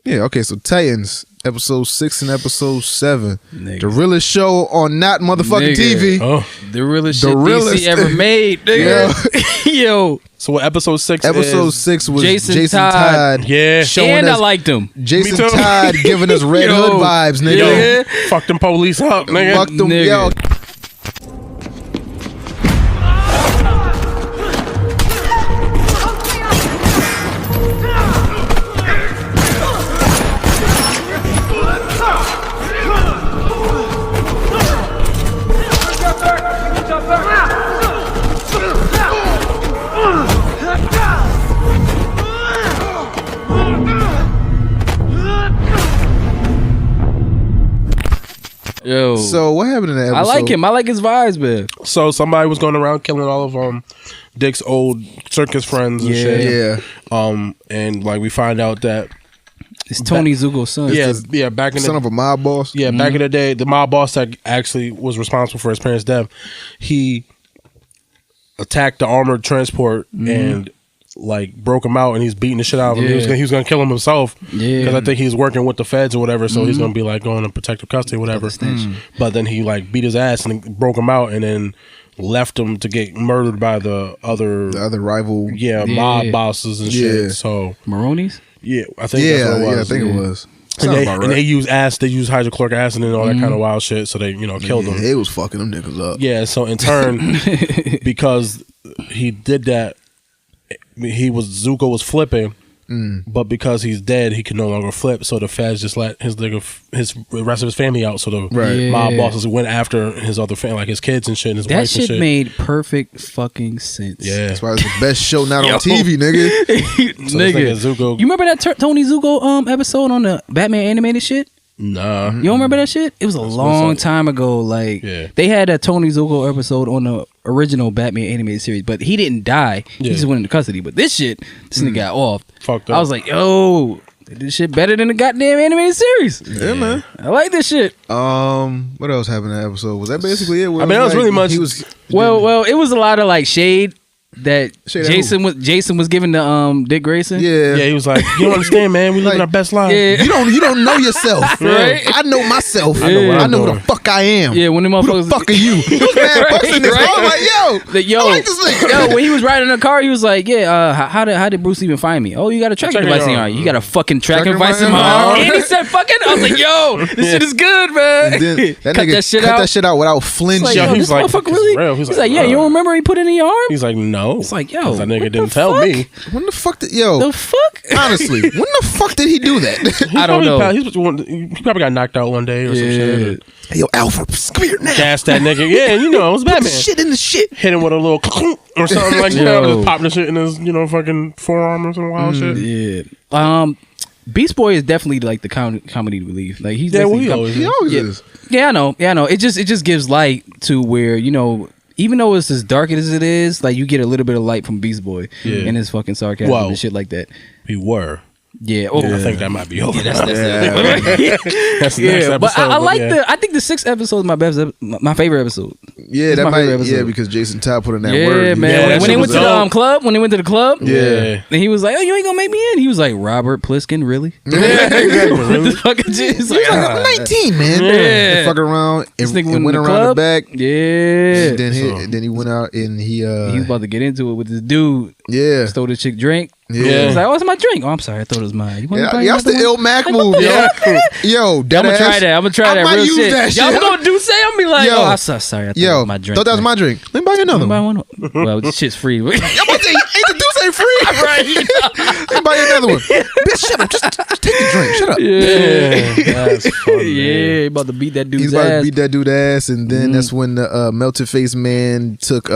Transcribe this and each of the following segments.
Yeah, okay, so Titans, episode 6 and episode 7. Nigga. The realest show on not motherfucking TV. Oh. The realest shit DC ever made, nigga. Yo. So what episode 6 Episode is? 6 was Jason Jason Todd. Todd. Yeah. Showing And I us liked him. Jason Me too. Todd giving us Red Hood vibes, nigga. Yo, fuck them police up, nigga. Fuck them, Nigga. yo. Yo. So what happened in that episode? I like him. I like his vibes, man. So somebody was going around killing all of Dick's old circus friends and shit. Yeah. And like we find out that It's Tony Zuko's son. yeah, back in Son the of a mob boss. yeah, back in the day, the mob boss that actually was responsible for his parents' death, he attacked the armored transport and like broke him out, and he's beating the shit out of him. Yeah. He was gonna kill him himself. Yeah. Because I think he's working with the feds or whatever, so he's gonna be like going in protective custody or whatever. But then he like beat his ass and broke him out, and then left him to get murdered by the other rival. mob bosses and shit. Yeah. So Maroney's? yeah, I think that's what it was. Yeah, I think it was. And Sounds they, about and right. they use hydrochloric acid and all that kind of wild shit, so they killed him. They was fucking them niggas up. Yeah, so in turn, because he did that, Zuko was flipping, but because he's dead, he can no longer flip. So the feds just let the rest of his family out. So the mob bosses went after his other family, like his kids and shit, and his That wife and shit shit. made perfect fucking sense. Yeah, That's why it's the best show not Yo. on TV, nigga. so Nigga. Zuko. You remember that Tony Zuko episode on the Batman animated shit? Nah, You don't remember that shit? It was a long time ago. Like they had a Tony Zuko episode on the original Batman animated series, but he didn't die. He just went into custody. But this nigga got off. fucked up. I was like, yo, this shit better than the goddamn animated series. Yeah, man. I like this shit. What else happened in that episode? Was that basically it? I mean, that was really much. He was Well, it was a lot of like shade that Shade at Jason was giving to Dick Grayson. yeah. yeah, he was like, you don't understand, man. We living our best life. Yeah. You don't know yourself, Right? I know myself. Yeah. I know who the fuck I am. Yeah, when the Who motherfuckers the fuck are you? He was mad busting this. Right? I was like, yo, I like this nigga. Yo, when he was riding in the car, he was like, "Yeah, how did Bruce even find me? Oh, you got a tracking device in your arm. You got a fucking tracking device in my arm." And he said, "Fucking." I was like, "Yo, this shit is good, man." And then that cut nigga that shit cut out. that shit out without flinching. Like, Yo, yo, he's this like, motherfucker it's really? real. He's like, "Yeah, you don't remember he put it in your arm?" He's like, no. It's like, yo, that nigga what didn't the tell fuck? me. When the fuck did yo? The fuck? Honestly, when the fuck did he do that? I don't know. He probably got knocked out one day or some shit. Yo, Alpha, come here now. Gas that nigga. Yeah, you know, it was Put the Batman. shit in the shit. Hit him with a little or something like that. Yo. Just popping the shit in his, fucking forearm or some wild shit. Yeah. Beast Boy is definitely like the comedy relief. Like he's Yeah, well, definitely he always He is. always is. Yeah, I know. It just gives light to where, even though it's as dark as it is, like you get a little bit of light from Beast Boy and his fucking sarcasm Well, and shit like that. We were. Yeah. Oh, I think that might be over. that's That's the next yeah. But episode. I like yeah. I think the 6th episode is my favorite episode. Yeah, It's that my might. favorite episode. Yeah, because Jason Todd put in that Yeah, word. man. Yeah, when that they shit went to was the dope. club, Yeah. and he was like, "Oh, you ain't gonna make me in." He was like, "Robert Pliskin, really?" Really? The fucking shit. He's He's like, I'm 19, man. Yeah. And fucking around This nigga and went in the around club? the back. Yeah. Then he went out and he He was about to get into it with this dude. yeah. Stole the chick drink. Yeah. He was like, "Oh, it's my drink." Oh, I'm sorry, I thought it was mine. You want Yeah, to buy that's the another ill one? Mac Like, move, what the yo. fuck, man? Yo, I'm gonna try that. I'm gonna try I that might real use shit. that Y'all shit. gonna do say? I'm be like, Yo. "Oh, I'm so sorry. I thought it Yo, was my drink." thought that was my drink. Let me buy you another Buy one. one. Well, this shit's free. I'm about to say, ain't the deuce ain't free. Right. Let me buy you another one. Bitch, shut up. Just take the drink. Shut up. Yeah. That's fun, Yeah, he about to beat that dude's He's about to ass. beat that dude's ass, and then that's when the melted face man took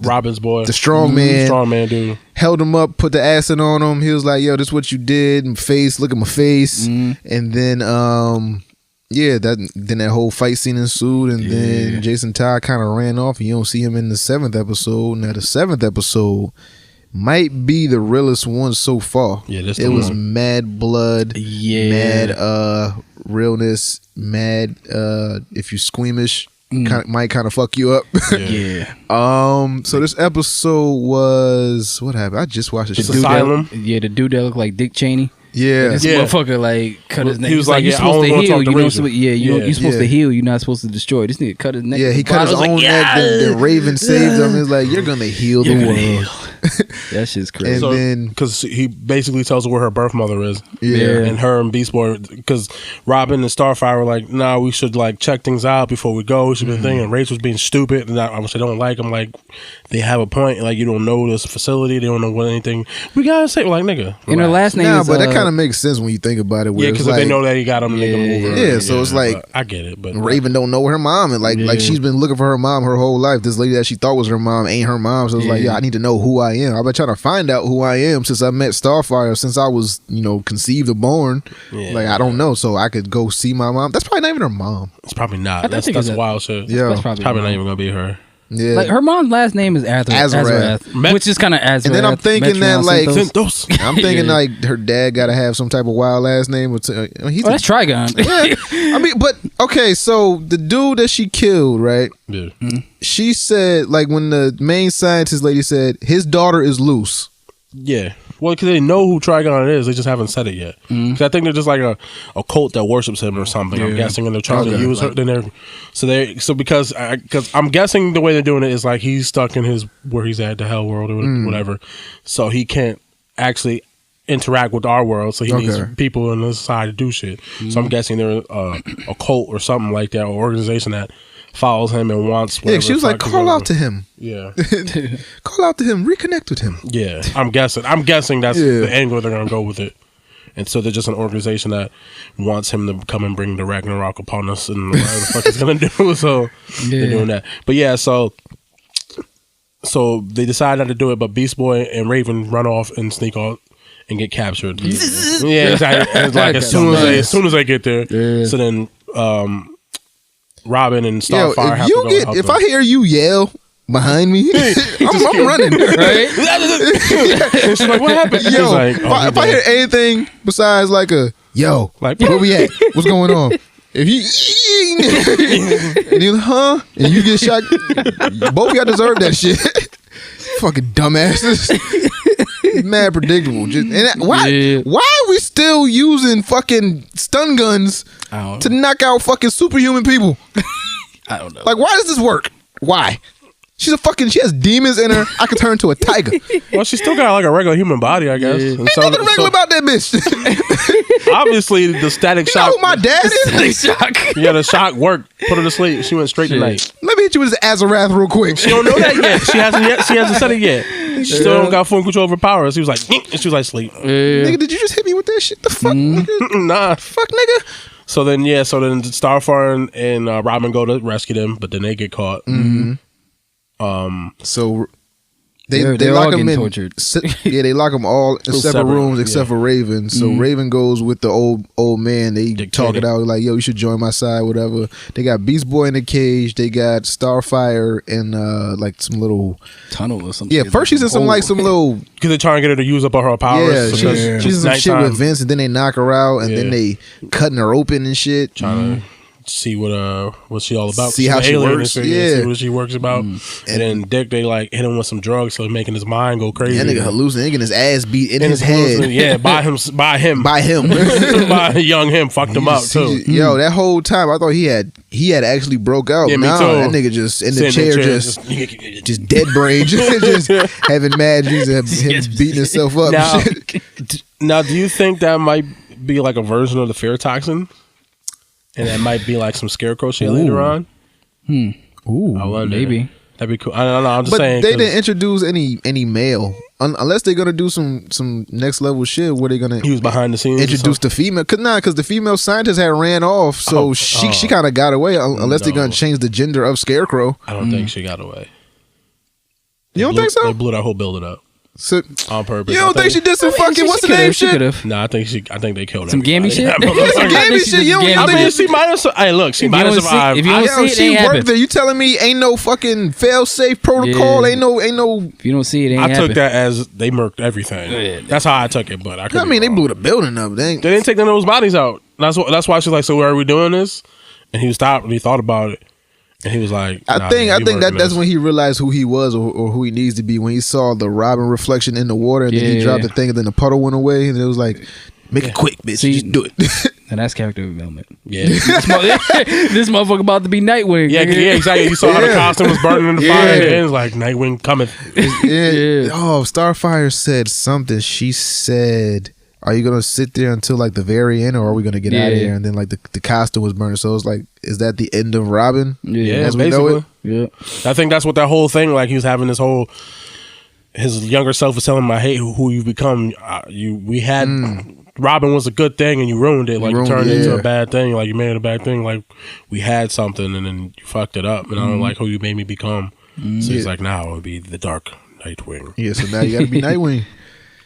Robin's boy. the strong man, Strong man dude. held him up, put the acid on him. He was like, "Yo, this is what you did." And face, look at my face. And then, then that whole fight scene ensued, and then Jason Todd kind of ran off. You don't see him in the 7th episode. Now the 7th episode might be the realest one so far. Yeah, this it the was one. mad blood, mad realness, mad. If you squeamish, might kind of fuck you up. Yeah. So this episode was what happened? I just watched it. Asylum. The dude that looked like Dick Cheney. Yeah. This motherfucker like cut his neck. He was like, you're yeah, supposed to I heal. don't You want know, to talk to you're supposed to Yeah. heal. You're not supposed to destroy. This nigga cut his neck. Yeah, he cut his own neck. The Raven saved him. It's like, you're gonna heal the world. That shit's crazy. And So, then because he basically tells her where her birth mother is. Yeah. And her and Beast Boy, because Robin and Starfire were like, nah, we should like check things out before we go. We should be thinking. And Rachel was being stupid, and which I don't like. I'm like, they have a point. Like, you don't know this facility. They don't know what anything. We gotta say, like, nigga. And her last name nah, is. but that kind of makes sense when you think about it. Yeah, because if they know that he got him, they gonna move her. Yeah, so it's like, I get it, but Raven don't know her mom, and like she's been looking for her mom her whole life. This lady that she thought was her mom ain't her mom. So it's like, yeah, I need to know who I am. I've been trying to find out who I am since I met Starfire, since I was, conceived or born. Yeah. Like, I don't know, so I could go see my mom. That's probably not even her mom. it's probably not. think That's it's wild shit. Yeah. That's Probably probably not even gonna be her. Yeah, like her mom's last name is Azarath, which is kind of Azarath. And then I'm thinking that, like, Zinthos. I'm thinking like her dad got to have some type of wild last name. He's that's Trigon. yeah. I mean, but okay, so the dude that she killed, right? Yeah. She said, like, when the main scientist lady said his daughter is loose. Yeah. Well, because they know who Trigon is, they just haven't said it yet. Because I think they're just like a cult that worships him or something. I'm guessing, and they're trying to use her. Then because I'm guessing the way they're doing it is like he's stuck in where he's at, the hell world or whatever, so he can't actually interact with our world. So he needs people in this side to do shit. So I'm guessing they're a cult or something like that, or organization that follows him and wants. Yeah, she was like, call out to him. Yeah, call out to him. Reconnect with him. yeah. I'm guessing that's the angle they're gonna go with it. And so they're just an organization that wants him to come and bring the Ragnarok upon us, and whatever the fuck he's gonna do. So they're doing that. But yeah, so they decide not to do it. But Beast Boy and Raven run off and sneak off and get captured. Yeah, exactly. It's like as soon as they get there. Yeah. So then Robin and Starfire have to go help if them. I hear you yell behind me, I'm running. Right? She's like, what happened? Yo, He's like, if I hear anything besides like a yo, like, where we at? What's going on? If you and you huh, and you get shot, both of y'all deserve that shit. Fucking dumbasses. Mad predictable. Why are we still using fucking stun guns to knock out fucking superhuman people? I don't know. Like, why does this work? Why? She has demons in her. I could turn into a tiger. well, she still got like a regular human body, I guess. Ain't nothing regular about that bitch. Obviously, the static You shock. know who my dad is? Yeah, the shock worked. Put her to sleep. She went straight to night. Let me hit you with this Azarath real quick. She don't know that yet. She hasn't said it yet. She still don't got full control over powers. He was like, and she was like, sleep. Nigga, did you just hit me with that shit? The fuck, nigga? Nah. Fuck, nigga. So then Starfire and Robin go to rescue them, but then they get caught. So they They're lock all them getting in. tortured. Yeah, they lock them all in separate rooms except for Raven. So Raven goes with the old man. They talk it out like, yo, you should join my side, whatever. They got Beast Boy in the cage. They got Starfire in like some little tunnel or something. Yeah, first she's in some little because they're trying to get her to use up her powers. Yeah, she's in some shit with Vince, and then they knock her out, and then they cutting her open and shit. Trying to see what's she all about. See how she works. See what she works about. And then Dick, they like hit him with some drugs, so making his mind go crazy. That nigga hallucinating, getting his ass beat in his head. Yeah, by him. By young him fucked him up too. Yo, that whole time I thought he had actually broke out. Yeah, me too. That nigga just in the chair, just dead brain, just having mad dreams of him beating himself up. Now, do you think that might be like a version of the fear toxin? And that might be like some scarecrow shit later on. Ooh, I wonder. maybe that'd be cool. I don't know. I'm just saying. They didn't introduce any male unless they're gonna do some next level shit. Where they gonna? He was behind the scenes. Introduce the female, because the female scientist had ran off, so she kind of got away. Unless they're gonna change the gender of Scarecrow. I don't think she got away. You don't think so? They blew that whole building up. So, on purpose. You don't think she did some fucking what's the name shit? Nah, I think they killed some gammy shit. Some gammy shit. You don't think she might have? Hey, look, she might have survived. If you don't see it, she worked there. You telling me ain't no fucking fail safe protocol? Ain't no. If you don't see it, I took that as they murked everything. That's how I took it. But I mean, they blew the building up. They didn't take none of those bodies out. That's why she's like, so where are we doing this? And he stopped and he thought about it. And he was like, I think that's when he realized who he was or who he needs to be. When he saw the Robin reflection in the water, and then he dropped the thing, and then the puddle went away, and it was like, Make it quick, bitch. See, just do it. And that's character development. Yeah. This motherfucker about to be Nightwing. Yeah, exactly. You saw how the costume was burning in the fire, and it's like Nightwing coming. Yeah. Oh, Starfire said something. She said, "Are you gonna sit there until like the very end, or are we gonna get out of here?" And then like the costume was burning. So it's like, is that the end of Robin? Yeah, as we know it. Yeah. I think that's what that whole thing. Like he was having this whole. His younger self was telling him, "I hate who you've become. We had." Robin was a good thing and you ruined it. Like you turned it into a bad thing. Like you made it a bad thing. Like we had something and then you fucked it up. And I don't like who you made me become. So he's like, now it would be the Dark Nightwing. Yeah, so now you got to be Nightwing.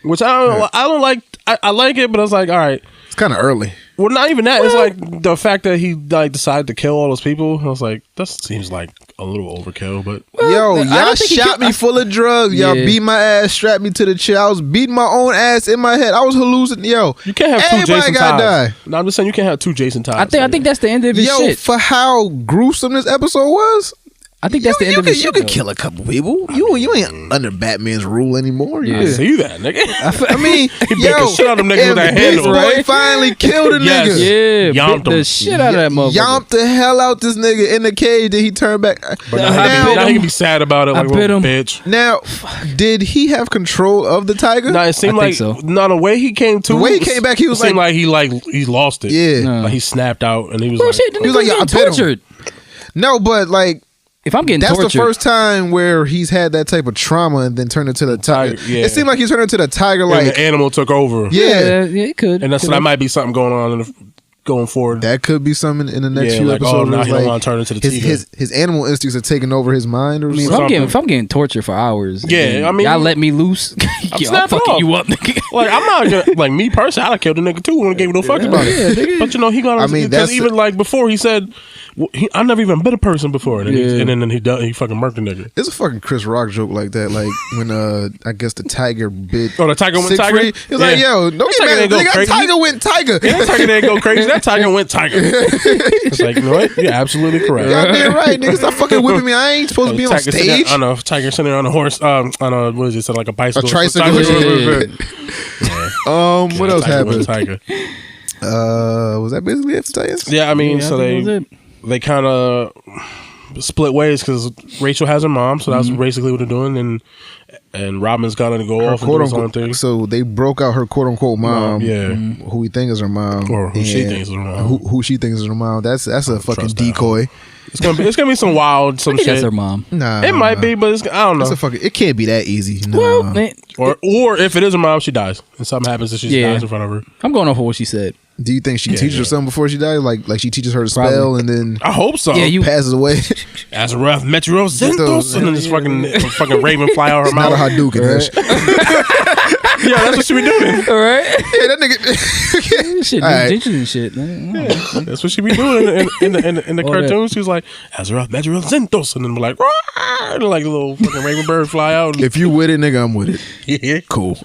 Which I don't like. I like it, but I was like, all right. It's kind of early. Well, not even that. It's like the fact that he like decided to kill all those people. I was like, that seems like a little overkill. But y'all shot me full of drugs. Y'all beat my ass, strapped me to the chair. I was beating my own ass in my head. I was hallucinating. You can't have two Jason Todds. Die. No, I'm just saying you can't have two Jason Todds. I think that's the end of his shit. For how gruesome this episode was. I think that's the end of his shit. You could kill a couple people. You ain't under Batman's rule anymore. I see that, nigga. I mean, shit out of them niggas with that handle. Boy finally killed a nigga. Yeah, bit the shit out of that motherfucker. Yomped the hell out this nigga in the cage. Then he turned back. But now he can be sad about it like a little bitch. Now, did he have control of the tiger? No, it seemed like so. No, the way he came to. The way he came back, he was seemed like he lost it. Yeah, like he snapped out and he was he was like, I tortured. No, but like. If I'm getting that's tortured, the first time where he's had that type of trauma and then turned into the tiger. Yeah. It seemed like he turned into the tiger. Like the animal took over. Yeah, it could. And that might be something going on going forward. That could be something in the next few episodes. Now he don't want to turn into the tiger. His animal instincts are taking over his mind. Or something. If I'm getting tortured for hours, I mean, y'all let me loose. I'm fucking you up, nigga. Like I'm not gonna, like me personally, I'd have killed a nigga too when I gave no fucks about it. But you know he got. I mean, because even like before he said. Well, I never even been a person before, and then he fucking murked a nigga. It's a fucking Chris Rock joke like that. Like when I guess the tiger bit. Oh, the tiger went tiger. He was like, "Yo, don't get mad. That tiger went tiger. Yeah, that tiger didn't go crazy. That tiger went tiger." It's like, you know what? You're absolutely correct. Y'all damn right, nigga. Stop fucking whipping me. I ain't supposed to be on stage. On a tiger sitting on a horse. On a what is it? Like a bicycle. A tricycle. What else happened? Tiger. Was that basically it for Titans? Yeah, I mean, so they kind of split ways because Rachel has her mom, so that's basically what they're doing, and Robin's gonna go off and do his own thing. So they broke out her quote unquote mom, who we think is her mom, or who she thinks is her mom. Who she thinks is her mom. That's a fucking decoy. It's gonna be some wild shit. That's her mom. Nah, it might be, but I don't know. It can't be that easy. Nah. Well, or if it is her mom, she dies, and something happens and she dies in front of her. I'm going off of what she said. Do you think she teaches her something before she dies? Like she teaches her to spell and then I hope so. Yeah, passes away. As a rough Metro Zentos, and then just fucking raven fly out her mouth. Not a Hadouken. Yeah, that's what she be doing. All right. Yeah, that nigga. Shit, ditching and shit. Yeah, that's what she be doing in the cartoons. She was like, as a rough Metro Zentos, and then like, and like a little fucking raven bird fly out. If you with it, nigga, I'm with it. Yeah, cool.